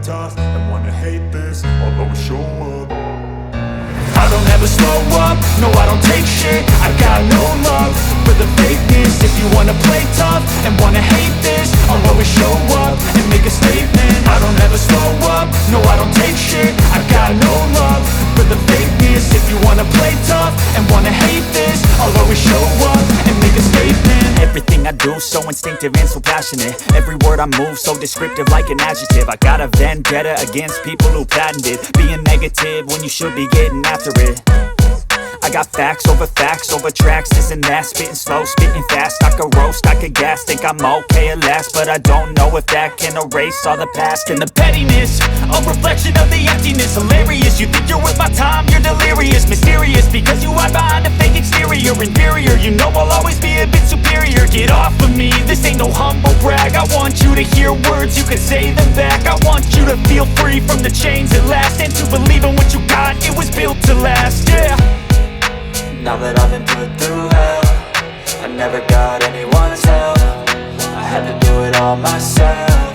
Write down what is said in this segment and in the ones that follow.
tough and wanna hate this, I'll always show up. I don't ever slow up, no I don't take shit. I got no love for the fakeness. If you wanna play tough and wanna hate this, I'll always show up and make a statement. I don't ever slow up, no I don't take shit. I got no love for the fakeness. If you wanna play tough and wanna hate this, I'll always show up and make a statement. Everything I do so instinctive and so passionate. Every word I move so descriptive like an adjective. I got a vendetta against people who patented being negative when you should be getting after it. I got facts over tracks, this and that. Spitting slow, spitting fast, I could roast, I could gas. Think I'm okay at last, but I don't know if that can erase all the past. And the pettiness, a reflection of the emptiness. Hilarious, you think you're worth my time, you're delirious. Mysterious, because you hide behind a fake exterior. Inferior, you know I'll always be a bit superior. Get off of me, this ain't no humble brag. I want you to hear words, you can say them back. I want you to feel free from the chains at last, and to believe in what you got, it was built to last, yeah. Now that I've been put through hell, I never got anyone's help. I had to do it all myself.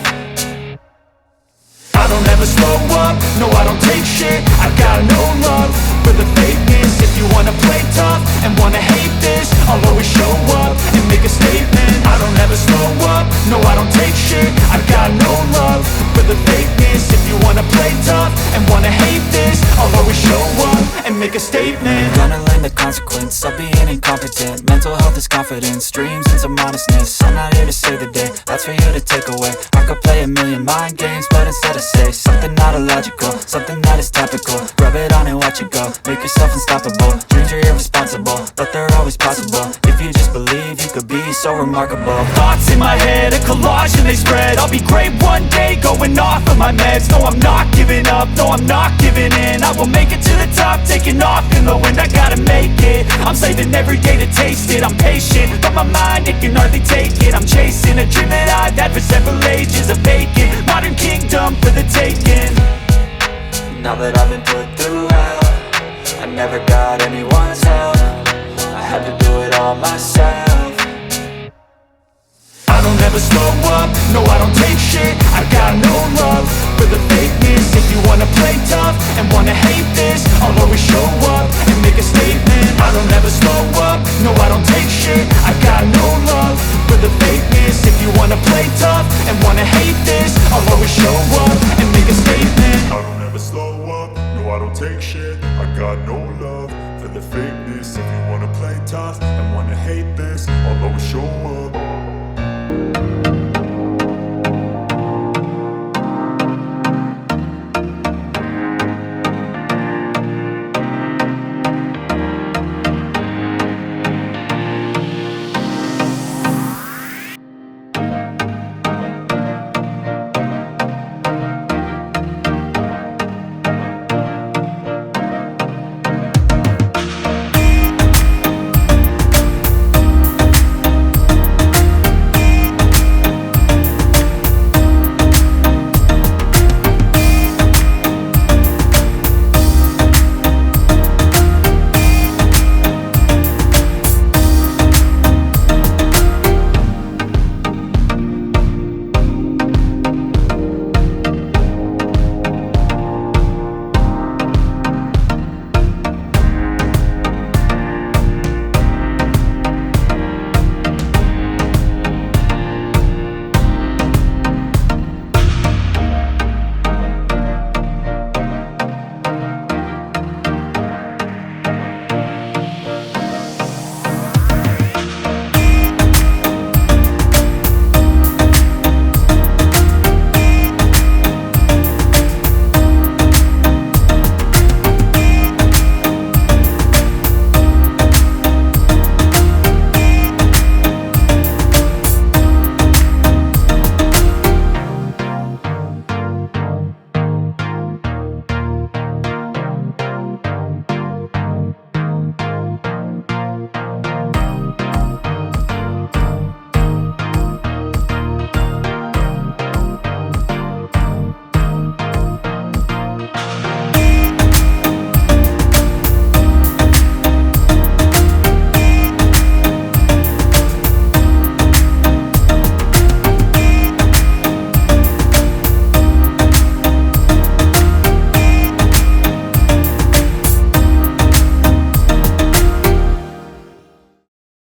I don't ever slow up, no I don't take shit. I got no love for the fakeness. If you wanna play tough and wanna hate this, I'll always show up and make a statement. I don't ever slow up, no I don't take shit. I got no love for the fakeness. If you wanna play tough and wanna hate this, I'll always show up and make a statement. Gonna learn the consequence of being incompetent. Mental health is confidence, dreams and some modestness. I'm not here to save the day, that's for you to take away. I could play a million mind games, but instead I say something not illogical, something that is topical. Rub it on and watch it go, make yourself unstoppable. Dreams are irresponsible, but they're always possible. If you just believe, you could be so remarkable. Thoughts in my head, a collage and they spread. I'll be great one day, going off of my meds. No, I'm not giving up, no, I'm not giving in. I will make it to the top, taking off in the wind. I gotta make it, I'm saving every day to taste it. I'm patient, but my mind, it can hardly take it. I'm chasing a dream that I've had for several ages. A vacant, modern kingdom for the taking. Now that I've been put through hell, I never got anyone's help. I had to do it all myself. I don't ever slow up, no I don't take shit. I got no love for the fakeness. If you wanna play tough and wanna hate this, I'll always show up and make a statement. I don't ever slow up, no I don't take shit. I got no love for the fakeness. If you wanna play tough and wanna hate this, I'll always show up and make a statement. I don't ever slow up, no I don't take shit, I got no